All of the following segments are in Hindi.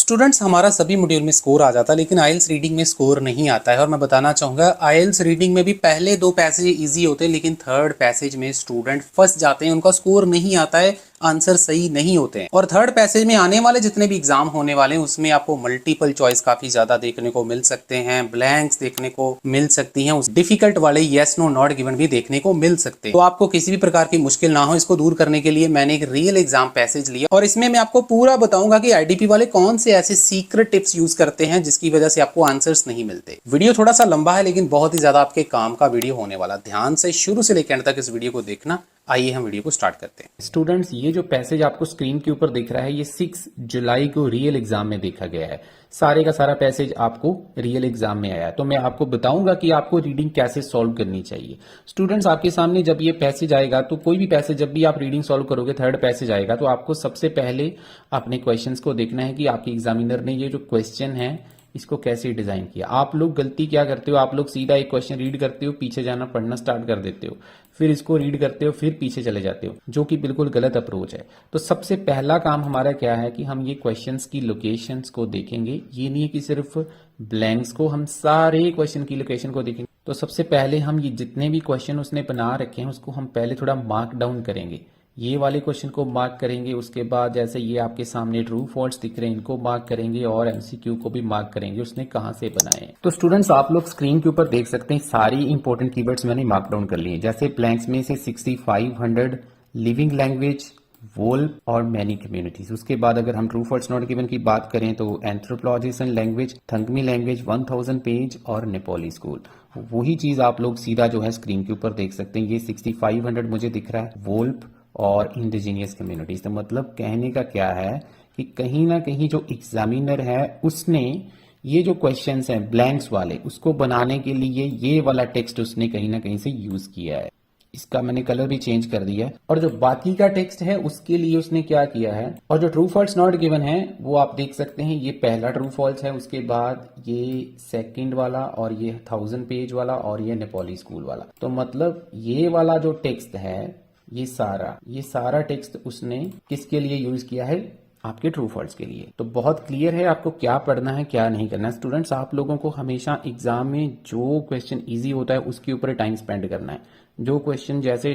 स्टूडेंट्स हमारा सभी मॉड्यूल में स्कोर आ जाता है लेकिन आईएलटीएस रीडिंग में स्कोर नहीं आता है। और मैं बताना चाहूँगा आईएलटीएस रीडिंग में भी पहले 2 पैसेज इजी होते हैं लेकिन थर्ड पैसेज में स्टूडेंट फंस जाते हैं, उनका स्कोर नहीं आता है, आंसर सही नहीं होते हैं। और थर्ड पैसेज में आने वाले जितने भी एग्जाम होने वाले हैं उसमें आपको मल्टीपल चॉइस काफी ज्यादा देखने को मिल सकते हैं, ब्लैंक्स देखने को मिल सकती हैं, उस डिफिकल्ट वाले येस नो नॉट गिवन भी देखने को मिल सकते हैं। तो आपको किसी भी प्रकार की मुश्किल ना हो, इसको दूर करने के लिए मैंने एक रियल एग्जाम पैसेज लिया और इसमें मैं आपको पूरा बताऊंगा कि आईडीपी वाले कौन से ऐसे सीक्रेट टिप्स यूज करते हैं जिसकी वजह से आपको आंसर्स नहीं मिलते। वीडियो थोड़ा सा लंबा है लेकिन बहुत ही ज्यादा आपके काम का वीडियो होने वाला। ध्यान से शुरू से लेकर अंत तक इस वीडियो को देखना। आइए हम वीडियो को स्टार्ट करते हैं। स्टूडेंट्स, ये जो पैसेज आपको स्क्रीन के ऊपर दिख रहा है ये 6 जुलाई को रियल एग्जाम में देखा गया है। सारे का सारा पैसेज आपको रियल एग्जाम में आया है। तो मैं आपको बताऊंगा कि आपको रीडिंग कैसे सॉल्व करनी चाहिए। स्टूडेंट्स, आपके सामने जब ये पैसेज आएगा तो कोई भी पैसेज जब भी आप रीडिंग सॉल्व करोगे, थर्ड पैसेज आएगा तो आपको सबसे पहले अपने क्वेश्चंस को देखना है कि आपके एग्जामिनर ने ये जो क्वेश्चन है इसको कैसे डिजाइन किया। आप लोग गलती क्या करते हो, आप लोग सीधा एक क्वेश्चन रीड करते हो, पीछे जाना पढ़ना स्टार्ट कर देते हो, फिर इसको रीड करते हो, फिर पीछे चले जाते हो, जो कि बिल्कुल गलत अप्रोच है। तो सबसे पहला काम हमारा क्या है कि हम ये क्वेश्चंस की लोकेशंस को देखेंगे। ये नहीं है कि सिर्फ ब्लैंक्स को, हम सारे क्वेश्चन की लोकेशन को देखेंगे। तो सबसे पहले हम ये जितने भी क्वेश्चन उसने बना रखे हैं उसको हम पहले थोड़ा मार्क डाउन करेंगे। ये वाले क्वेश्चन को मार्क करेंगे, उसके बाद जैसे ये आपके सामने ट्रू फॉल्स दिख रहे हैं इनको मार्क करेंगे और एमसीक्यू को भी मार्क करेंगे उसने कहां से बनाए हैं। तो स्टूडेंट्स, आप लोग स्क्रीन के ऊपर देख सकते हैं सारी इंपॉर्टेंट कीवर्ड्स मैंने मार्क डाउन कर लिए। जैसे ब्लैंक्स में से 6500 लिविंग लैंग्वेज, वोल्फ और मैनी कम्युनिटीज। उसके बाद अगर हम ट्रू फॉल्स नॉट गिवन की बात करें तो anthropologist and language, Thangmi language, 1000 page और नेपाली स्कूल। वही चीज आप लोग सीधा जो है स्क्रीन के ऊपर देख सकते हैं। ये 6500 मुझे दिख रहा है, वोल्फ और इंडिजीनियस कम्युनिटीज। तो मतलब कहने का क्या है कि कहीं ना कहीं जो एग्जामिनर है उसने ये जो क्वेश्चंस हैं ब्लैंक्स वाले उसको बनाने के लिए ये वाला टेक्स्ट उसने कहीं ना कहीं से यूज किया है। इसका मैंने कलर भी चेंज कर दिया है। और जो बाकी का टेक्स्ट है उसके लिए उसने क्या किया है, और जो ट्रू फॉल्स नॉट गिवन है वो आप देख सकते हैं। ये पहला ट्रू फॉल्स है, उसके बाद ये सेकंड वाला और ये 1000 पेज वाला और ये नेपाली स्कूल वाला। तो मतलब ये वाला जो टेक्स्ट है ये सारा टेक्स्ट उसने किसके लिए यूज किया है, आपके ट्रू फॉल्स के लिए। तो बहुत क्लियर है आपको क्या पढ़ना है क्या नहीं करना है। स्टूडेंट्स, आप लोगों को हमेशा एग्जाम में जो क्वेश्चन इजी होता है उसके ऊपर टाइम स्पेंड करना है। जो क्वेश्चन जैसे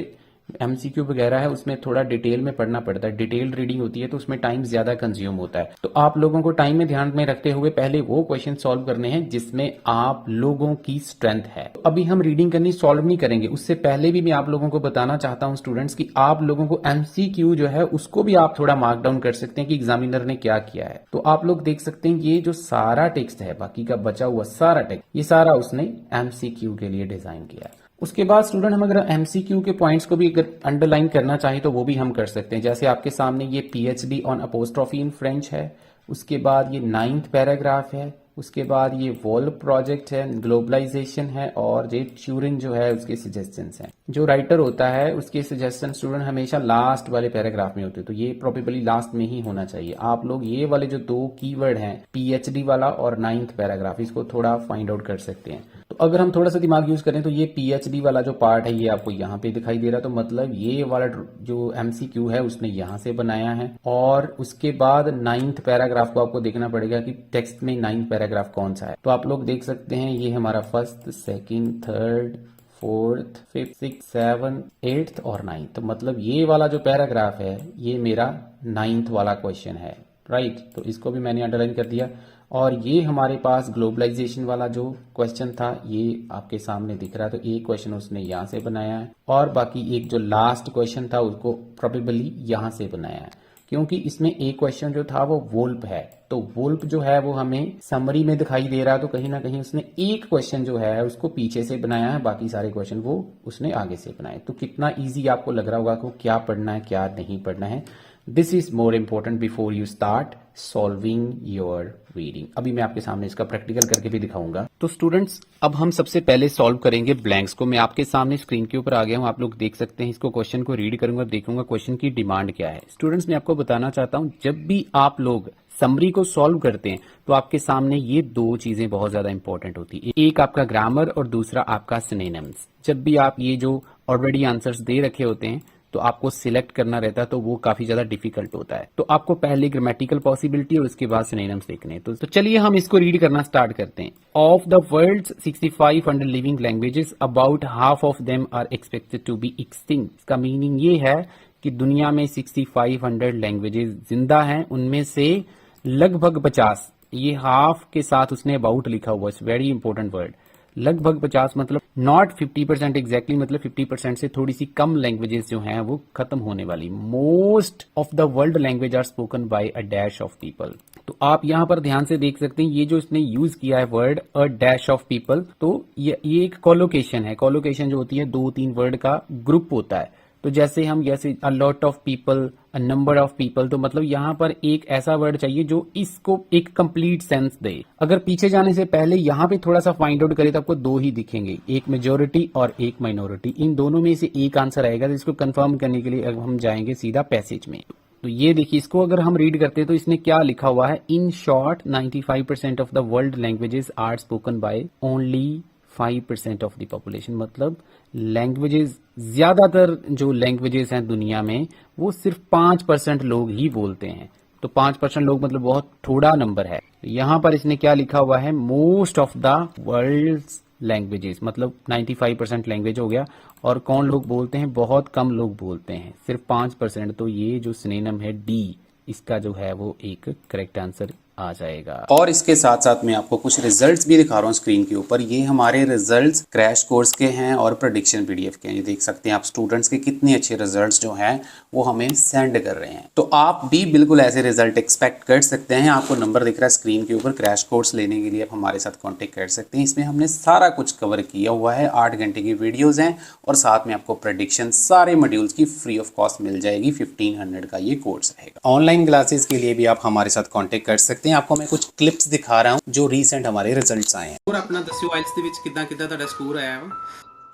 एमसीक्यू वगैरह है उसमें थोड़ा डिटेल में पढ़ना पड़ता है, डिटेल रीडिंग होती है तो उसमें टाइम ज्यादा कंज्यूम होता है। तो आप लोगों को टाइम में ध्यान में रखते हुए पहले वो क्वेश्चन सॉल्व करने हैं जिसमें आप लोगों की स्ट्रेंथ है। तो अभी हम रीडिंग करनी सॉल्व नहीं करेंगे, उससे पहले भी मैं आप लोगों को बताना चाहता हूं स्टूडेंट्स कि आप लोगों को एमसीक्यू जो है उसको भी आप थोड़ा मार्क डाउन कर सकते हैं कि एग्जामिनर ने क्या किया है। तो आप लोग देख सकते हैं ये जो सारा टेक्स्ट है, बाकी का बचा हुआ सारा टेक्स्ट, ये सारा उसने एमसीक्यू के लिए डिजाइन किया है। उसके बाद स्टूडेंट, हम अगर एमसीक्यू के पॉइंट्स को भी अगर अंडरलाइन करना चाहें तो वो भी हम कर सकते हैं। जैसे आपके सामने ये PhD on apostrophe in French है, उसके बाद ये 9th पैराग्राफ है, उसके बाद ये वॉल्फ प्रोजेक्ट है, ग्लोबलाइजेशन है और ये ट्यूरिंग जो है उसके सजेशंस हैं। जो राइटर होता है उसके सजेशन स्टूडेंट हमेशा लास्ट वाले पैराग्राफ में होते हैं, तो ये प्रोबेबली लास्ट में ही होना चाहिए। आप लोग ये वाले जो 2 कीवर्ड हैं, पीएचडी वाला और 9th पैराग्राफ, इसको थोड़ा फाइंड आउट कर सकते हैं। तो अगर हम थोड़ा सा दिमाग यूज करें तो ये पीएचडी वाला जो पार्ट है ये आपको यहाँ पे दिखाई दे रहा है। तो मतलब ये वाला जो एमसीक्यू है उसने यहाँ से बनाया है। और उसके बाद 9th पैराग्राफ को आपको देखना पड़ेगा कि टेक्स्ट में 9th पैराग्राफ कौन सा है। तो आप लोग देख सकते हैं ये हमारा 1st, 2nd, 3rd, 4th, 5th, 6th, 7th, 8th और 9th। तो मतलब ये वाला जो पैराग्राफ है ये मेरा 9th वाला क्वेश्चन है, राइट। तो इसको भी मैंने अंडरलाइन कर दिया। और ये हमारे पास ग्लोबलाइजेशन वाला जो क्वेश्चन था ये आपके सामने दिख रहा है। तो एक क्वेश्चन उसने यहाँ से बनाया है और बाकी एक जो लास्ट क्वेश्चन था उसको प्रोबेबली यहाँ से बनाया है, क्योंकि इसमें एक क्वेश्चन जो था वो वोल्फ है। तो वोल्फ जो है वो हमें समरी में दिखाई दे रहा है, तो कहीं ना कहीं उसने एक क्वेश्चन जो है उसको पीछे से बनाया है, बाकी सारे क्वेश्चन वो उसने आगे से बनाए। तो कितना इजी आपको लग रहा होगा कि क्या पढ़ना है क्या नहीं पढ़ना है। This is more important before you start solving your reading. अभी मैं आपके सामने इसका प्रैक्टिकल करके भी दिखाऊंगा। तो स्टूडेंट्स, अब हम सबसे पहले सॉल्व करेंगे ब्लैंक्स को। मैं आपके सामने स्क्रीन के ऊपर आ गया हूं, आप लोग देख सकते हैं। इसको क्वेश्चन को रीड करूंगा, देखूंगा क्वेश्चन की डिमांड क्या है। स्टूडेंट्स, मैं आपको बताना चाहता हूं जब भी आप लोग समरी को सॉल्व करते हैं तो आपके सामने ये 2 चीजें बहुत ज्यादा इंपॉर्टेंट होती है। एक आपका ग्रामर और दूसरा आपका सिनोनिम्स। जब भी आप ये जो ऑलरेडी आंसर्स दे रखे होते हैं तो आपको सिलेक्ट करना रहता है, तो वो काफी ज्यादा डिफिकल्ट होता है। तो आपको पहले ग्रामेटिकल पॉसिबिलिटी और उसके बाद सिनोनिम्स देखने हैं। तो चलिए हम इसको रीड करना स्टार्ट करते हैं। Of the world's 6500 living languages, about half of them are expected to be extinct. इसका मीनिंग ये है कि दुनिया में 6500 लैंग्वेजेस जिंदा हैं, उनमें से लगभग 50, ये हाफ के साथ उसने अबाउट लिखा हुआ है, वेरी इंपॉर्टेंट वर्ड। लगभग 50 मतलब नॉट 50% एग्जैक्टली, मतलब 50% से थोड़ी सी कम लैंग्वेजेस जो हैं वो खत्म होने वाली। Most of the world language are spoken by a dash of people. तो आप यहां पर ध्यान से देख सकते हैं, ये जो इसने यूज किया है word a dash of people, तो ये एक कोलोकेशन है। कोलोकेशन जो होती है 2-3 वर्ड का ग्रुप होता है। तो जैसे हम जैसे a lot of people, a number of people, तो मतलब यहाँ पर एक ऐसा वर्ड चाहिए जो इसको एक कंप्लीट सेंस दे। अगर पीछे जाने से पहले यहाँ पे थोड़ा सा फाइंड आउट करें तो आपको 2 ही दिखेंगे, एक मेजोरिटी और एक माइनॉरिटी। इन दोनों में से एक आंसर आएगा। तो इसको कंफर्म करने के लिए अब हम जाएंगे सीधा पैसेज में। तो ये देखिए, इसको अगर हम रीड करते हैं तो इसने क्या लिखा हुआ है, in short 95% of the world languages are spoken by only 5% of the population. मतलब लैंग्वेजेस, ज्यादातर जो लैंग्वेजेस हैं दुनिया में वो सिर्फ 5% लोग ही बोलते हैं। तो 5% लोग मतलब बहुत थोड़ा नंबर है। यहां पर इसने क्या लिखा हुआ है, most of the world's languages, मतलब 95% लैंग्वेज हो गया। और कौन लोग बोलते हैं, बहुत कम लोग बोलते हैं, सिर्फ 5%। तो ये जो सिनोनिम है डी, इसका जो है वो एक करेक्ट आंसर आ जाएगा। और इसके साथ साथ मैं आपको कुछ रिजल्ट्स भी दिखा रहा हूँ स्क्रीन के ऊपर। ये हमारे रिजल्ट्स क्रैश कोर्स के हैं और प्रेडिक्शन पीडीएफ के हैं। ये देख सकते हैं आप स्टूडेंट्स के कितने अच्छे रिजल्ट्स जो हैं वो हमें सेंड कर रहे हैं। तो आप भी बिल्कुल ऐसे रिजल्ट एक्सपेक्ट कर सकते हैं। आपको नंबर दिख रहा है स्क्रीन के ऊपर। क्रैश कोर्स लेने के लिए आप हमारे साथ कॉन्टेक्ट कर सकते हैं। इसमें हमने सारा कुछ कवर किया हुआ है, 8 घंटे की वीडियोज हैं और साथ में आपको प्रेडिक्शन सारे मॉड्यूल्स की फ्री ऑफ कॉस्ट मिल जाएगी। 1500 का ये कोर्स रहेगा। ऑनलाइन क्लासेस के लिए भी आप हमारे साथ कॉन्टेक्ट कर सकते हैं। आपको मैं कुछ क्लिप्स दिखा रहा हूँ जो रीसेंट हमारे रिजल्ट्स आए हैं। और अपना दस्यो आइल्स ਦੇ ਵਿੱਚ ਕਿੱਦਾਂ ਤੁਹਾਡਾ ਸਕੋਰ ਆਇਆ ਵਾ?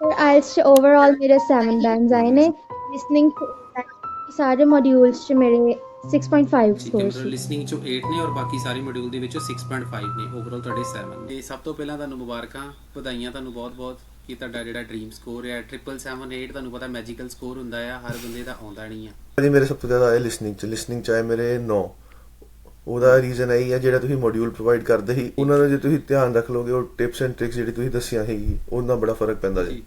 और आइल्स च ओवरऑल मेरे 7 बैंड्स आए ने। लिसनिंग सारे मॉड्यूल्स च मेरे 6.5 ਸਕੋਰ ਸੀ। ਲਿਸਨਿੰਗ ਚੋਂ 8 ਨੇ ਔਰ ਬਾਕੀ ਸਾਰੇ ਮੋਡਿਊਲ ਦੇ ਵਿੱਚੋਂ 6.5 ਨੇ। ਓਵਰਆਲ ਤੁਹਾਡੇ 7 ਨੇ। ਸਭ ਤੋਂ ਪਹਿਲਾਂ ਤੁਹਾਨੂੰ ਮੁਬਾਰਕਾਂ, ਵਧਾਈਆਂ ਤੁਹਾਨੂੰ ਬਹੁਤ-ਬਹੁਤ ਕਿ ਤੁਹਾਡਾ ਜਿਹੜਾ ਡ੍ਰੀਮ ਸਕੋਰ ਹੈ 778। ਤੁਹਾਨੂੰ ਪਤਾ ਮੈਜੀਕਲ ਸਕੋਰ ਹੁੰਦਾ ਆ, ਹਰ ਬੰਦੇ ਦਾ ਆਉਂਦਾ ਨਹੀਂ ਆ। ਜੀ ਮੇਰੇ ਸਭ ਤੋਂ ਜ਼ਿਆਦਾ ਆਏ ਲਿਸਨਿੰਗ ਚ ਆਏ ਮੇਰੇ 9। ਉਹਦਾ ਰੀਜ਼ਨ ਇਹੀ ਹੈ, ਜਿਹੜਾ ਤੁਸੀਂ ਮੋਡਿਊਲ ਪ੍ਰੋਵਾਈਡ ਕਰਦੇ ਸੀ ਉਹਨਾਂ ਦਾ ਜੇ ਤੁਸੀਂ ਧਿਆਨ ਰੱਖ ਲੋਗੇ और टिप्स एंड ट्रिक्स ਜਿਹੜੀ ਤੁਸੀਂ ਦੱਸੀਆਂ ਹੈਗੀ ਉਹਨਾਂ ਬੜਾ ਫਰਕ ਪੈਂਦਾ ਜੀ।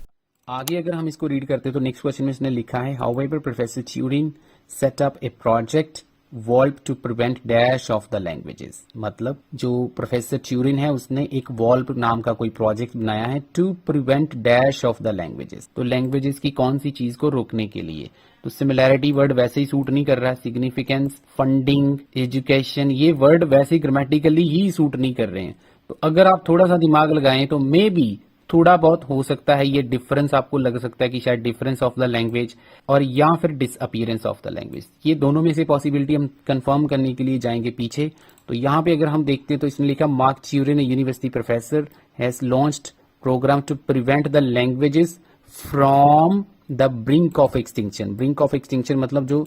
आगे अगर हम इसको रीड करते हैं तो नेक्स्ट क्वेश्चन में इसने लिखा है, however professor Turing set up a project valve to prevent dash of the languages. मतलब जो प्रोफेसर ट्यूरिन है उसने एक वॉल्व नाम का कोई प्रोजेक्ट बनाया है to prevent dash of the languages. तो लैंग्वेजेस की कौन सी चीज को रोकने के लिए। तो सिमिलैरिटी वर्ड वैसे ही सूट नहीं कर रहा है, सिग्निफिकेंस, फंडिंग, एजुकेशन, ये वर्ड वैसे ग्रामेटिकली ही सूट नहीं कर रहे हैं। तो अगर आप थोड़ा सा दिमाग लगाएं तो मे बी थोड़ा बहुत हो सकता है ये डिफरेंस आपको लग सकता है कि शायद डिफरेंस ऑफ द लैंग्वेज और या फिर डिसअपीयरेंस ऑफ द लैंग्वेज। ये दोनों में से पॉसिबिलिटी हम कंफर्म करने के लिए जाएंगे पीछे। तो यहाँ पे अगर हम देखते हैं तो इसने लिखा, Mark Turin university professor has launched program to prevent the languages from the brink of extinction. Brink of extinction मतलब जो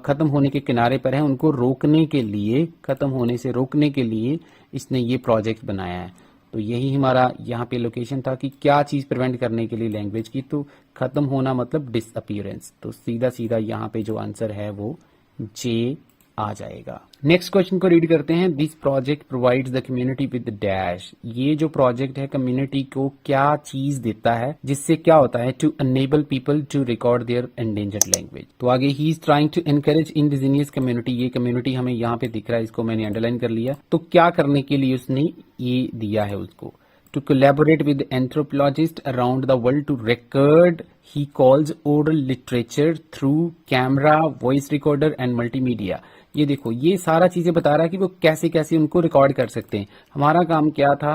खत्म होने के किनारे पर है, उनको रोकने के लिए, खत्म होने से रोकने के लिए इसने ये प्रोजेक्ट बनाया है। तो यही हमारा यहाँ पे लोकेशन था कि क्या चीज प्रिवेंट करने के लिए लैंग्वेज की। तो खत्म होना मतलब डिसअपीयरेंस। तो सीधा सीधा यहाँ पे जो आंसर है वो जे आ जाएगा। नेक्स्ट क्वेश्चन को रीड करते हैं। This project provides the community with dash. ये जो प्रोजेक्ट है कम्युनिटी को क्या चीज देता है जिससे क्या होता है, to enable people to record their endangered language. तो आगे he is trying to encourage indigenous community. ये कम्युनिटी हमें यहाँ पे दिख रहा है, इसको मैंने अंडरलाइन कर लिया। तो क्या करने के लिए उसने ये दिया है उसको, to collaborate with anthropologists around the world to record, he calls oral literature through camera, voice recorder and multimedia। ये देखो, ये सारा चीजें बता रहा है कि वो कैसे कैसे उनको रिकॉर्ड कर सकते हैं। हमारा काम क्या था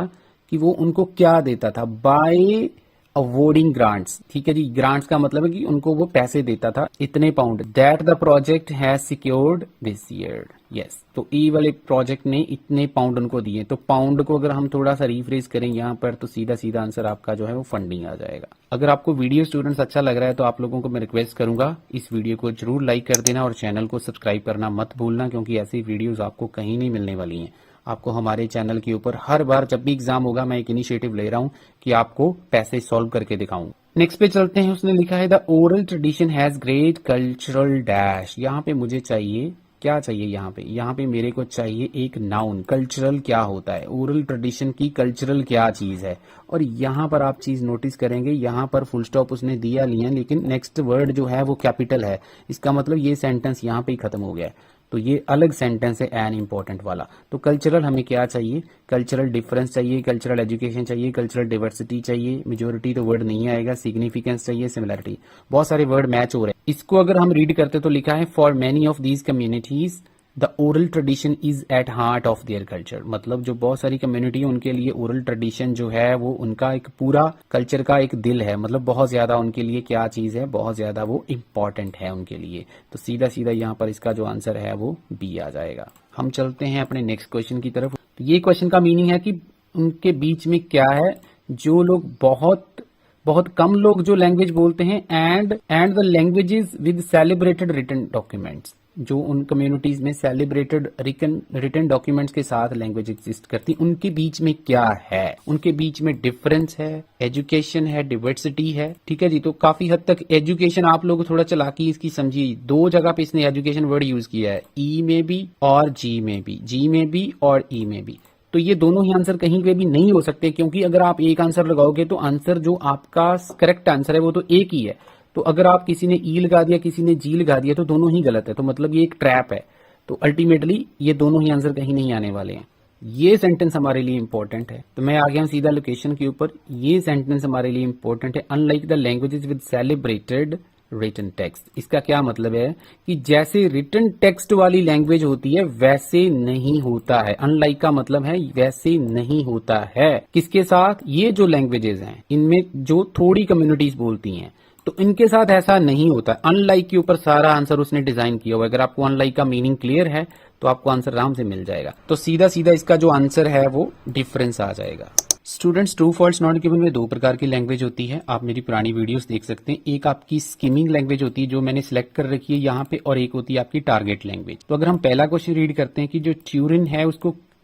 कि वो उनको क्या देता था, बाय अवॉर्डिंग ग्रांट्स। ठीक है जी, ग्रांट्स का मतलब है कि उनको वो पैसे देता था, इतने pound, that the project has secured this year. Yes, तो ई वाले प्रोजेक्ट ने इतने पाउंड उनको दिए। तो पाउंड को अगर हम थोड़ा सा रिफ्रेश करें यहाँ पर तो सीधा सीधा आंसर आपका जो है वो फंडिंग आ जाएगा। अगर आपको वीडियो स्टूडेंट्स अच्छा लग रहा है तो आप लोगों को मैं रिक्वेस्ट करूंगा इस वीडियो को जरूर लाइक कर देना और चैनल को सब्सक्राइब करना मत भूलना, क्योंकि ऐसी वीडियोज आपको कहीं नहीं मिलने वाली हैं। आपको हमारे चैनल के ऊपर हर बार जब भी एग्जाम होगा मैं एक इनिशिएटिव ले रहा हूं कि आपको पैसे सॉल्व करके दिखाऊं। नेक्स्ट पे चलते हैं, उसने लिखा है the oral tradition has great cultural dash. यहाँ पे मुझे चाहिए, क्या चाहिए यहाँ पे मेरे को चाहिए एक नाउन। कल्चरल क्या होता है, ओरल ट्रेडिशन की कल्चरल क्या चीज है। और यहाँ पर आप चीज नोटिस करेंगे, यहाँ पर फुल स्टॉप उसने दिया लिया, लेकिन नेक्स्ट वर्ड जो है वो कैपिटल है। इसका मतलब ये सेंटेंस यहाँ पे ही खत्म हो गया है, तो ये अलग सेंटेंस है एन इंपॉर्टेंट वाला। तो कल्चरल हमें क्या चाहिए, कल्चरल डिफरेंस चाहिए, कल्चरल एजुकेशन चाहिए, कल्चरल डाइवर्सिटी चाहिए, मेजोरिटी तो वर्ड नहीं आएगा, सिग्निफिकेंस चाहिए, सिमिलरिटी, बहुत सारे वर्ड मैच हो रहे हैं। इसको अगर हम रीड करते तो लिखा है for many of these communities the oral tradition is at heart of their culture. मतलब जो बहुत सारी कम्युनिटी है उनके लिए ओरल ट्रेडिशन जो है वो उनका एक पूरा कल्चर का एक दिल है। मतलब बहुत ज्यादा उनके लिए क्या चीज है, बहुत ज्यादा वो इम्पॉर्टेंट है उनके लिए। तो सीधा सीधा यहाँ पर इसका जो आंसर है वो बी आ जाएगा। हम चलते हैं अपने नेक्स्ट क्वेश्चन की तरफ। तो ये क्वेश्चन का मीनिंग है कि उनके बीच में क्या है, जो लोग बहुत कम लोग जो लैंग्वेज बोलते हैं, and the languages with celebrated written documents. जो उन कम्युनिटीज में सेलिब्रेटेड रिटन डॉक्यूमेंट्स के साथ लैंग्वेज एग्जिस्ट करती, उनके बीच में क्या है, उनके बीच में डिफरेंस है, एजुकेशन है, डाइवर्सिटी है। ठीक है जी, तो काफी हद तक एजुकेशन आप लोग थोड़ा चालाकी इसकी समझिए। दो जगह पे इसने एजुकेशन वर्ड यूज किया है, ई में भी और जी में भी, जी में भी और ई में भी। तो ये दोनों ही आंसर कहीं पे भी नहीं हो सकते, क्योंकि अगर आप एक आंसर लगाओगे तो आंसर जो आपका करेक्ट आंसर है वो तो एक ही है। तो अगर आप किसी ने ई लगा दिया, किसी ने जी लगा दिया, तो दोनों ही गलत है। तो मतलब ये एक ट्रैप है। तो अल्टीमेटली ये दोनों ही आंसर कहीं नहीं आने वाले हैं। ये सेंटेंस हमारे लिए इंपॉर्टेंट है। तो मैं आ गया हूं सीधा लोकेशन के ऊपर। ये सेंटेंस हमारे लिए इंपॉर्टेंट है, unlike the languages with celebrated written text. इसका क्या मतलब है कि जैसे रिटन टेक्स्ट वाली लैंग्वेज होती है वैसे नहीं होता है। अनलाइक का मतलब है वैसे नहीं होता है। किसके साथ, ये जो लैंग्वेजेस हैं इनमें जो थोड़ी कम्युनिटीज बोलती हैं, तो इनके साथ ऐसा नहीं होता। अनलाइक के ऊपर सारा आंसर उसने डिजाइन किया हुआ है। अगर आपको अनलाइक का मीनिंग क्लियर है तो आपको आंसर आराम से मिल जाएगा। तो सीधा सीधा इसका जो आंसर है वो डिफरेंस आ जाएगा। Students, true false not given में दो प्रकार की लैंग्वेज होती है। आप मेरी पुरानी वीडियोस देख सकते हैं। एक आपकी स्किमिंग लैंग्वेज होती है जो मैंने सिलेक्ट कर रखी है यहाँ पे, और एक होती है आपकी टारगेट लैंग्वेज। तो अगर हम पहला क्वेश्चन रीड करते हैं कि जो ट्यूरिन है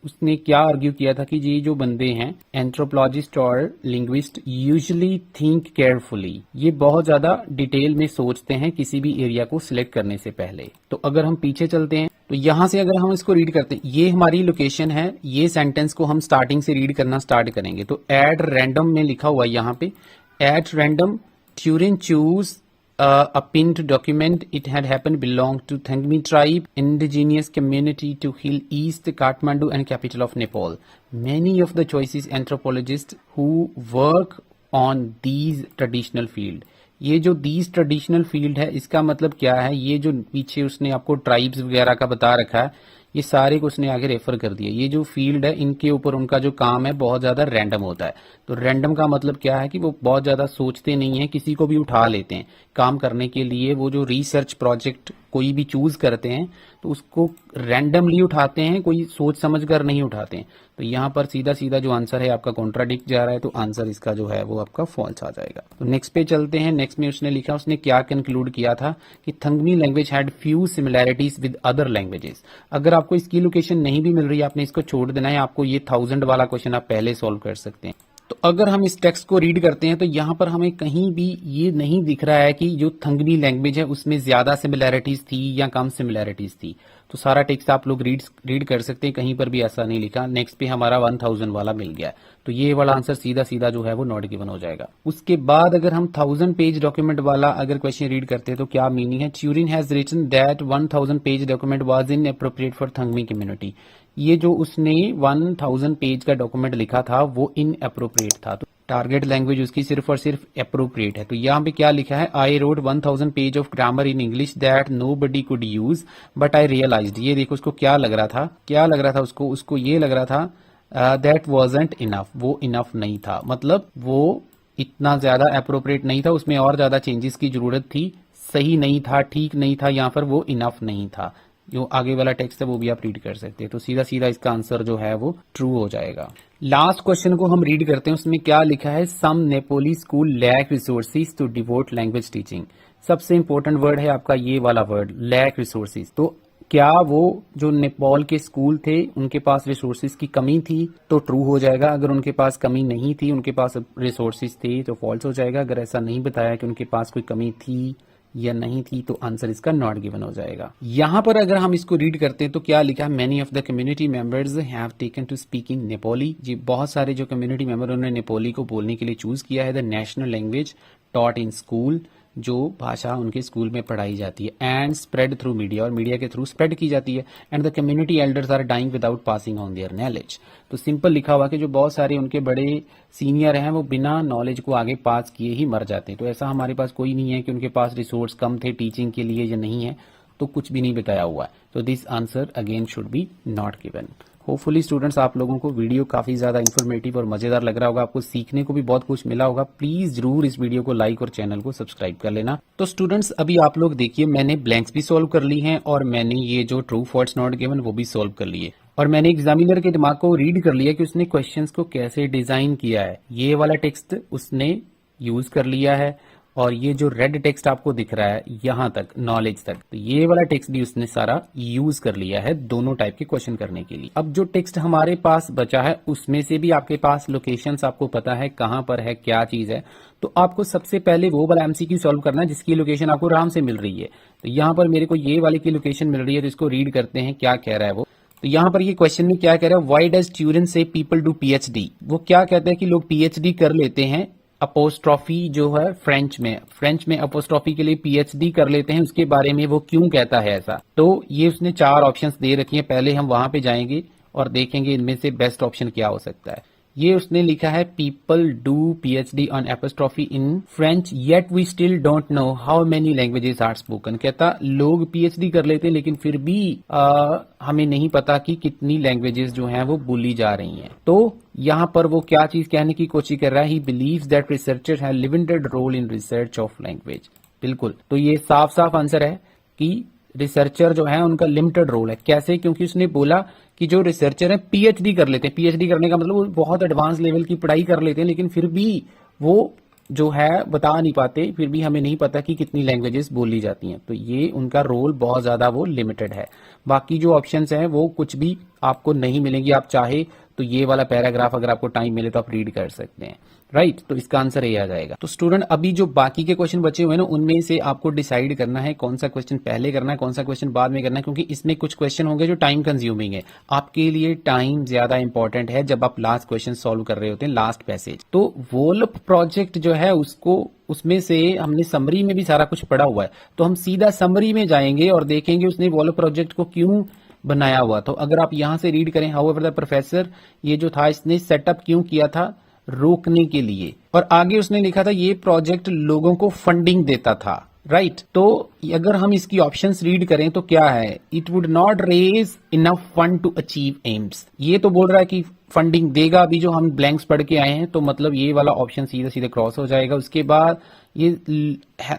उसने क्या आर्ग्यू किया था कि ये जो बंदे हैं एंथ्रोपोलॉजिस्ट और लिंग्विस्ट यूजुअली थिंक केयरफुली, ये बहुत ज्यादा डिटेल में सोचते हैं किसी भी एरिया को सिलेक्ट करने से पहले। तो अगर हम पीछे चलते हैं तो यहां से अगर हम इसको रीड करते हैं, ये हमारी लोकेशन है। ये सेंटेंस को हम स्टार्टिंग से रीड करना स्टार्ट करेंगे। तो एट रैंडम में लिखा हुआ है यहाँ पे, at random Turin choose a pinned document. It had happened belonged to Thangmi tribe, indigenous community to hill east Kathmandu and capital of Nepal. Many of the choices anthropologists who work on these traditional field. ये जो these traditional field है, इसका मतलब क्या है, ये जो पीछे उसने आपको ट्राइब्स वगैरह का बता रखा है, ये सारे को उसने आगे रेफर कर दिया। ये जो फील्ड है इनके ऊपर उनका जो काम है बहुत ज्यादा रैंडम होता है। तो रैंडम का मतलब क्या है कि वो बहुत ज्यादा सोचते नहीं है, किसी को भी उठा लेते हैं काम करने के लिए। वो जो रिसर्च प्रोजेक्ट कोई भी चूज करते हैं तो उसको रैंडमली उठाते हैं, कोई सोच समझ कर नहीं उठाते हैं। तो यहाँ पर सीधा सीधा जो आंसर है आपका कॉन्ट्राडिक्ट जा रहा है, तो आंसर इसका जो है वो आपका फॉल्स आ जाएगा। तो नेक्स्ट पे चलते हैं। नेक्स्ट में उसने लिखा, उसने क्या कंक्लूड किया था कि Thangmi language had few similarities with other languages. अगर आपको इसकी लोकेशन नहीं भी मिल रही है, आपने इसको छोड़ देना है। आपको ये 1000 वाला क्वेश्चन आप पहले सॉल्व कर सकते हैं। तो अगर हम इस टेक्स्ट को रीड करते हैं तो यहाँ पर हमें कहीं भी ये नहीं दिख रहा है कि जो थंगनी लैंग्वेज है उसमें ज्यादा सिमिलैरिटीज थी या कम सिमिलैरिटीज थी। तो सारा टेक्स्ट आप लोग रीड कर सकते हैं, कहीं पर भी ऐसा नहीं लिखा। नेक्स्ट पे हमारा 1000 वाला मिल गया, तो ये वाला आंसर सीधा सीधा जो है वो नॉट गिवन हो जाएगा। उसके बाद अगर हम 1000 पेज डॉक्यूमेंट वाला अगर क्वेश्चन रीड करते हैं तो क्या मीनिंग है, Turin has written that 1000 page document was inappropriate for Thangmi community. ये जो उसने 1000 पेज का डॉक्यूमेंट लिखा था वो इन अप्रोप्रिएट था। तो टारगेट लैंग्वेज उसकी सिर्फ और सिर्फ अप्रोप्रिएट है। तो यहाँ पे क्या लिखा है, I wrote 1000 page of grammar in English that nobody could use but I realized. ये देखो उसको क्या लग रहा था, उसको ये लग रहा था दैट वाजंट इनफ, वो इनफ नहीं था। मतलब वो इतना ज्यादा अप्रोप्रिएट नहीं था, उसमें और ज्यादा चेंजेस की जरूरत थी, सही नहीं था, ठीक नहीं था, यहाँ पर वो इनफ नहीं था। जो आगे वाला टेक्स्ट है वो भी आप रीड कर सकते हैं। तो सीधा सीधा इसका आंसर जो है वो ट्रू हो जाएगा। लास्ट क्वेश्चन को हम रीड करते हैं, उसमें क्या लिखा है, some Nepali school lack resources to devote language teaching. सबसे इंपॉर्टेंट वर्ड है आपका ये वाला वर्ड, लैक रिसोर्सेज। तो क्या वो जो नेपाल के स्कूल थे उनके पास रिसोर्सेज की कमी थी तो ट्रू हो जाएगा, अगर उनके पास कमी नहीं थी, उनके पास रिसोर्सेज थे तो फॉल्स हो जाएगा। अगर ऐसा नहीं बताया कि उनके पास कोई कमी थी या नहीं थी तो आंसर इसका नॉट गिवन हो जाएगा। यहां पर अगर हम इसको रीड करते हैं तो क्या लिखा है, many of the community members have taken to speak in Nepali. जी, बहुत सारे जो कम्युनिटी मेंबर उन्होंने नेपाली को बोलने के लिए चूज किया है। The national language taught in school, जो भाषा उनके स्कूल में पढ़ाई जाती है, एंड स्प्रेड थ्रू मीडिया, और मीडिया के थ्रू स्प्रेड की जाती है। And the community elders are dying without passing on their knowledge. तो सिंपल लिखा हुआ कि जो बहुत सारे उनके बड़े सीनियर हैं वो बिना नॉलेज को आगे पास किए ही मर जाते हैं। तो ऐसा हमारे पास कोई नहीं है कि उनके पास रिसोर्स कम थे टीचिंग के लिए या नहीं है, तो कुछ भी नहीं बताया हुआ है। तो this answer again should be not given. Hopefully students आप लोगों को वीडियो काफी ज्यादा इन्फॉर्मेटिव और मजेदार लग रहा होगा, आपको सीखने को भी बहुत कुछ मिला होगा। प्लीज जरूर इस वीडियो को लाइक और चैनल को सब्सक्राइब कर लेना। तो स्टूडेंट्स अभी आप लोग देखिए, मैंने ब्लैंक्स भी सॉल्व कर ली हैं और मैंने ये जो ट्रू फॉल्स नॉट गिवन वो भी सॉल्व कर लिए, और मैंने एग्जामिनर के दिमाग को रीड कर लिया कि उसने क्वेश्चंस को कैसे डिजाइन किया है। ये वाला टेक्स्ट उसने यूज कर लिया है, और ये जो रेड टेक्स्ट आपको दिख रहा है यहां तक नॉलेज तक, तो ये वाला टेक्स्ट भी उसने सारा यूज कर लिया है दोनों टाइप के क्वेश्चन करने के लिए। अब जो टेक्स्ट हमारे पास बचा है उसमें से भी आपके पास लोकेशंस आपको पता है कहां पर है, क्या चीज है। तो आपको सबसे पहले वो वाला एमसीक्यू सॉल्व करना है जिसकी लोकेशन आपको आराम से मिल रही है। तो यहां पर मेरे को ये वाले की लोकेशन मिल रही है, तो इसको रीड करते हैं क्या कह रहा है वो। तो यहां पर ये क्वेश्चन में क्या कह रहा है, व्हाई डज ट्यूरिन से पीपल डू पीएचडी। वो क्या कहते हैं कि लोग पीएचडी कर लेते हैं, अपोस्ट्रॉफी जो है फ्रेंच में अपोस्ट्रॉफी के लिए पीएचडी कर लेते हैं, उसके बारे में वो क्यों कहता है ऐसा। तो ये उसने 4 ऑप्शंस दे रखी हैं, पहले हम वहां पे जाएंगे और देखेंगे इनमें से बेस्ट ऑप्शन क्या हो सकता है। ये उसने लिखा है, people do PhD on apostrophe in French yet we still don't know how many languages are spoken. कहता लोग पीएचडी कर लेते हैं लेकिन फिर भी हमें नहीं पता कि कितनी लैंग्वेजेस जो हैं वो बोली जा रही हैं। तो यहाँ पर वो क्या चीज कहने की कोशिश कर रहा है, he believes that researcher have limited role in research of language. बिल्कुल, तो ये साफ साफ आंसर है कि रिसर्चर जो है उनका लिमिटेड रोल है। कैसे, क्योंकि उसने बोला कि जो रिसर्चर है पीएचडी कर लेते हैं। पीएचडी करने का मतलब वो बहुत एडवांस लेवल की पढ़ाई कर लेते हैं, लेकिन फिर भी वो जो है बता नहीं पाते, फिर भी हमें नहीं पता कि कितनी लैंग्वेजेस बोली जाती हैं। तो ये उनका रोल बहुत ज्यादा वो लिमिटेड है। बाकी जो ऑप्शंस हैं वो कुछ भी आपको नहीं मिलेंगी। आप चाहे तो ये वाला पैराग्राफ अगर आपको टाइम मिले तो आप रीड कर सकते हैं, राइट। तो इसका आंसर ये आ जाएगा। तो स्टूडेंट अभी जो बाकी के क्वेश्चन बचे हुए हैं ना, उनमें से आपको डिसाइड करना है कौन सा क्वेश्चन पहले करना है, कौन सा क्वेश्चन बाद में करना है, क्योंकि इसमें कुछ क्वेश्चन होंगे जो टाइम कंज्यूमिंग है। आपके लिए टाइम ज्यादा इंपॉर्टेंट है जब आप लास्ट क्वेश्चन सॉल्व कर रहे होते हैं, लास्ट पैसेज। तो वोल्फ प्रोजेक्ट जो है उसको, उसमें से हमने समरी में भी सारा कुछ पढ़ा हुआ है, तो हम सीधा समरी में जाएंगे और देखेंगे उसने वोल्फ प्रोजेक्ट को क्यों बनाया हुआ। तो अगर आप यहां से रीड करें, हाउएवर द प्रोफेसर, ये जो था इसने सेटअप क्यों किया था, रोकने के लिए। और आगे उसने लिखा था ये प्रोजेक्ट लोगों को फंडिंग देता था, राइट। तो अगर हम इसकी ऑप्शंस रीड करें तो क्या है, it would not raise enough fund to achieve aims. ये तो बोल रहा है कि फंडिंग देगा। अभी जो हम ब्लैंक्स पढ़ के आए हैं तो मतलब ये वाला ऑप्शन सीधे सीधे क्रॉस हो जाएगा। उसके बाद ये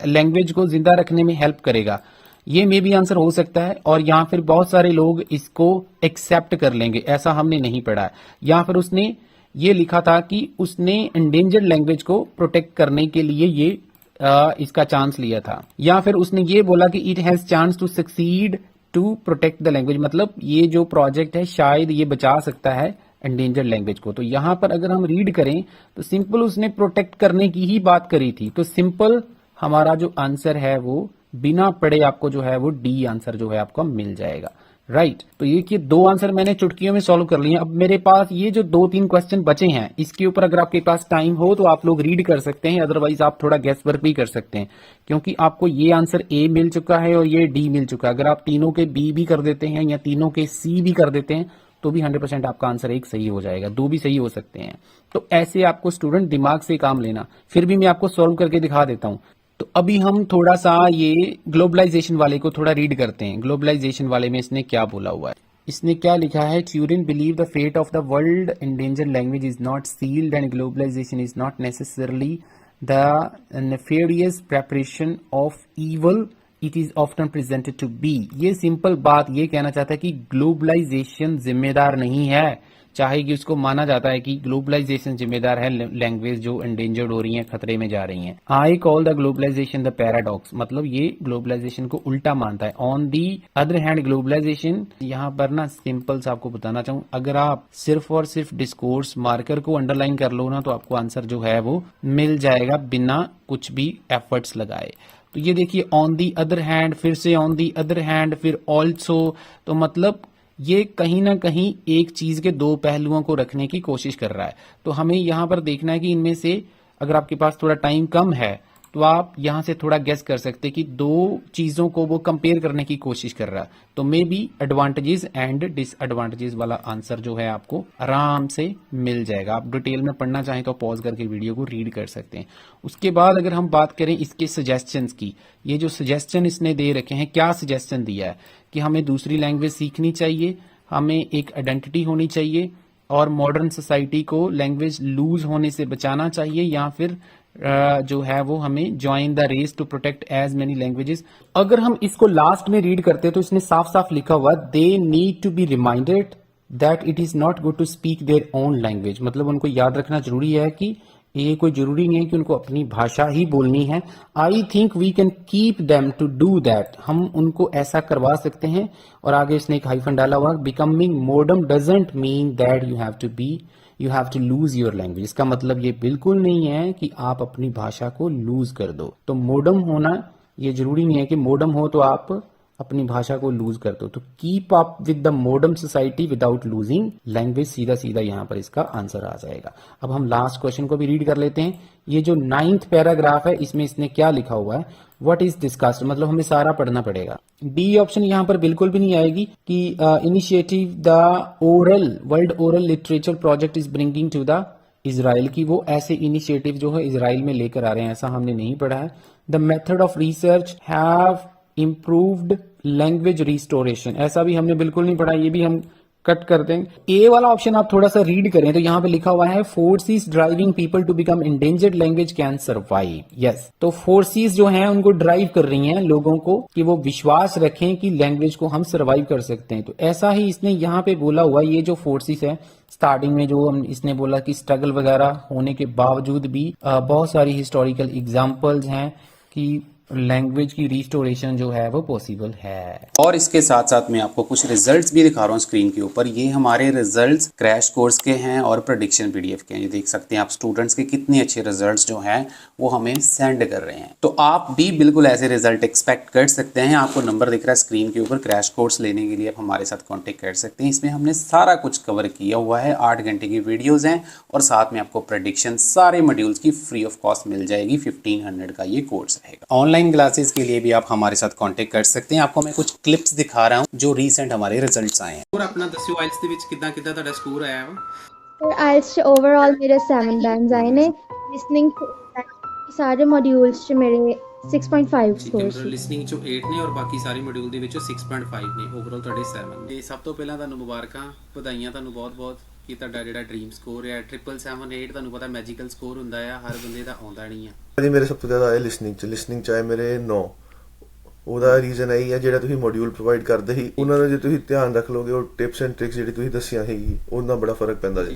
लैंग्वेज को जिंदा रखने में हेल्प करेगा, ये मे भी आंसर हो सकता है। और यहाँ फिर बहुत सारे लोग इसको एक्सेप्ट कर लेंगे, ऐसा हमने नहीं पढ़ा है। यहाँ फिर उसने ये लिखा था कि उसने एंडेंजर्ड लैंग्वेज को प्रोटेक्ट करने के लिए ये इसका चांस लिया था। या फिर उसने ये बोला कि it has chance to succeed to protect the language, मतलब ये जो प्रोजेक्ट है शायद ये बचा सकता है एंडेंजर्ड लैंग्वेज को। तो यहां पर अगर हम रीड करें तो सिंपल उसने प्रोटेक्ट करने की ही बात करी थी। तो सिंपल हमारा जो आंसर है वो बिना पढ़े आपको जो है वो डी आंसर जो है आपको मिल जाएगा, राइट। तो ये कि 2 आंसर मैंने चुटकियों में सॉल्व कर लिए। अब मेरे पास ये जो 2-3 क्वेश्चन बचे हैं, इसके ऊपर अगर आपके पास टाइम हो तो आप लोग रीड कर सकते हैं, अदरवाइज आप थोड़ा गैस वर्क भी कर सकते हैं, क्योंकि आपको ये आंसर ए मिल चुका है और ये डी मिल चुका है। अगर आप तीनों के बी भी कर देते हैं या तीनों के सी भी कर देते हैं तो भी 100% आपका आंसर एक सही हो जाएगा, 2 भी सही हो सकते हैं। तो ऐसे आपको स्टूडेंट दिमाग से काम लेना। फिर भी मैं आपको सॉल्व करके दिखा देता हूं। तो अभी हम थोड़ा सा ये ग्लोबलाइजेशन वाले को थोड़ा रीड करते हैं। ग्लोबलाइजेशन वाले में इसने क्या बोला हुआ है, इसने क्या लिखा है, Turin believe the fate of the world endangered language is not sealed and globalisation is not necessarily the nefarious preparation of evil it is often presented to be. ये सिंपल बात ये कहना चाहता है कि ग्लोबलाइजेशन जिम्मेदार नहीं है चाहेगी, उसको माना जाता है कि ग्लोबलाइजेशन जिम्मेदार है लैंग्वेज जो एंडेंजर्ड हो रही हैं, खतरे में जा रही हैं। I call the globalisation the paradox, मतलब ये ग्लोबलाइजेशन को उल्टा मानता है। On the other hand globalisation, यहाँ पर ना सिंपल सा आपको बताना चाहूँ, अगर आप सिर्फ और सिर्फ डिस्कोर्स मार्कर को अंडरलाइन कर लो ना तो आपको आंसर जो है वो मिल जाएगा बिना कुछ भी एफर्ट्स लगाए। तो ये देखिए ऑन दी अदर हैंड, फिर से ऑन दी अदर हैंड, फिर ऑल्सो, तो मतलब ये कहीं ना कहीं एक चीज के दो पहलुओं को रखने की कोशिश कर रहा है। तो हमें यहां पर देखना है कि इनमें से अगर आपके पास थोड़ा टाइम कम है तो आप यहां से थोड़ा गेस कर सकते हैं कि दो चीजों को वो कंपेयर करने की कोशिश कर रहा है। तो may be advantages and disadvantages वाला आंसर जो है आपको आराम से मिल जाएगा। आप डिटेल में पढ़ना चाहें तो पॉज करके वीडियो को रीड कर सकते हैं। उसके बाद अगर हम बात करें इसके सजेशंस की, ये जो सजेशन इसने दे रखे हैं, क्या सजेशन दिया है कि हमें दूसरी लैंग्वेज सीखनी चाहिए, हमें एक आइडेंटिटी होनी चाहिए और मॉडर्न सोसाइटी को लैंग्वेज लूज होने से बचाना चाहिए, या फिर जो है वो हमें join the race to protect as many languages. अगर हम इसको लास्ट में रीड करते हैं तो इसने साफ साफ लिखा हुआ they need to be reminded that it is not good to speak their own language, मतलब उनको याद रखना जरूरी है कि ये कोई जरूरी नहीं है कि उनको अपनी भाषा ही बोलनी है। I think we can keep them to do that, हम उनको ऐसा करवा सकते हैं। और आगे इसने एक हाइफन डाला हुआ, becoming modern doesn't mean that you have to lose your language, इसका मतलब ये बिल्कुल नहीं है कि आप अपनी भाषा को लूज कर दो। तो मोडम होना ये जरूरी नहीं है कि मोडम हो तो आप अपनी भाषा को लूज कर दो। तो keep up with the modern society without losing language, सीधा सीधा यहाँ पर इसका आंसर आ जाएगा। अब हम लास्ट क्वेश्चन को भी रीड कर लेते हैं। ये जो 9th पैराग्राफ है इसमें इसने क्या लिखा हुआ है, व्हाट इज डिस्कस्ड, मतलब हमें सारा पढ़ना पड़ेगा। डी ऑप्शन यहाँ पर बिल्कुल भी नहीं आएगी कि initiative the oral world oral literature project is bringing to the Israel, की वो ऐसे इनिशिएटिव जो है इजराइल में लेकर आ रहे हैं, ऐसा हमने नहीं पढ़ा है। The method of research have improved language restoration, ऐसा भी हमने बिल्कुल नहीं पढ़ा, ये भी हम कट कर देंगे। ए वाला ऑप्शन आप थोड़ा सा रीड करें तो यहाँ पे लिखा हुआ है forces driving people to become endangered language can survive. Yes, तो फोर्सेस जो हैं उनको ड्राइव कर रही हैं लोगों को कि वो विश्वास रखें कि लैंग्वेज को हम सर्वाइव कर सकते हैं। तो ऐसा ही इसने यहाँ पे बोला हुआ, ये जो फोर्सेस है स्टार्टिंग में जो इसने बोला कि स्ट्रगल वगैरह होने के बावजूद भी बहुत सारी हिस्टोरिकल एग्जाम्पल्स हैं कि लैंग्वेज की रिस्टोरेशन जो है वो पॉसिबल है। और इसके साथ साथ मैं आपको कुछ रिजल्ट्स भी दिखा रहा हूँ स्क्रीन के ऊपर। ये हमारे रिजल्ट्स क्रैश कोर्स के हैं और प्रेडिक्शन पीडीएफ के हैं। ये देख सकते हैं आप स्टूडेंट्स के कितने अच्छे रिजल्ट्स जो हैं वो हमें सेंड कर रहे हैं। तो आप भी बिल्कुल ऐसे रिजल्ट एक्सपेक्ट कर सकते हैं। आपको नंबर दिख रहा है स्क्रीन के ऊपर, क्रैश कोर्स लेने के लिए आप हमारे साथ कॉन्टेक्ट कर सकते हैं। इसमें हमने सारा कुछ कवर किया हुआ है, 8 घंटे की वीडियोज हैं और साथ में आपको प्रेडिक्शन सारे मॉड्यूल्स की फ्री ऑफ कॉस्ट मिल जाएगी। 1500 का ये कोर्स रहेगा। ऑनलाइन क्लासेस के लिए भी आप हमारे साथ कांटेक्ट कर सकते हैं। आपको मैं कुछ क्लिप्स दिखा रहा हूं जो रीसेंट हमारे रिजल्ट्स आए हैं। और अपना दस्यो आइल्स ਦੇ ਵਿੱਚ ਕਿੱਦਾਂ ਤੁਹਾਡਾ ਸਕੋਰ ਆਇਆ ਵਾ? ਫਿਰ ਆਇਲਸ 'ਚ ਓਵਰਆਲ ਮੇਰੇ 7 ਬੈਂਡਸ ਆਏ ਨੇ। ਲਿਸਨਿੰਗ ਸਾਰੇ ਮੋਡਿਊਲਸ 'ਚ ਮੇਰੇ 6.5 ਸਕੋਰ ਸੀ। ਲਿਸਨਿੰਗ ਚੋਂ 8 ਨੇ ਔਰ ਬਾਕੀ ਸਾਰੇ ਮੋਡਿਊਲ ਦੇ ਵਿੱਚੋਂ 6.5 ਨੇ। ਓਵਰਆਲ ਤੁਹਾਡੇ 7 ਨੇ। ਸਭ ਤੋਂ ਪਹਿਲਾਂ ਤੁਹਾਨੂੰ ਮੁਬਾਰਕਾਂ, ਵਧਾਈਆਂ ਤੁਹਾਨੂੰ ਬਹੁਤ-ਬਹੁਤ ਕਿ ਤੁਹਾਡਾ ਜਿਹੜਾ ਡ੍ਰੀਮ ਸਕੋਰ ਹੈ 778। ਤੁਹਾਨੂੰ ਪਤਾ ਮੈਜੀਕਲ ਸਕੋਰ ਹੁੰਦਾ ਆ, ਹਰ ਬੰਦੇ ਦਾ ਆਉਂਦਾ ਨਹੀਂ ਆ। ਜੀ ਮੇਰੇ ਸਭ ਤੋਂ ਜ਼ਿਆਦਾ ਆਏ ਲਿਸਨਿੰਗ ਚ ਆਏ ਮੇਰੇ 9। ਉਹਦਾ ਰੀਜ਼ਨ ਇਹੀ ਹੈ ਜਿਹੜਾ ਤੁਸੀਂ ਮੋਡਿਊਲ ਪ੍ਰੋਵਾਈਡ ਕਰਦੇ ਸੀ ਉਹਨਾਂ ਨੂੰ ਜੇ ਤੁਸੀਂ ਧਿਆਨ ਰੱਖ ਲਓਗੇ ਉਹ ਟਿਪਸ ਐਂਡ ਟ੍ਰਿਕਸ ਜਿਹੜੀ ਤੁਸੀਂ ਦੱਸੀਆਂ ਸੀਗੀ ਉਹਨਾਂ ਬੜਾ ਫਰਕ ਪੈਂਦਾ ਜੀ।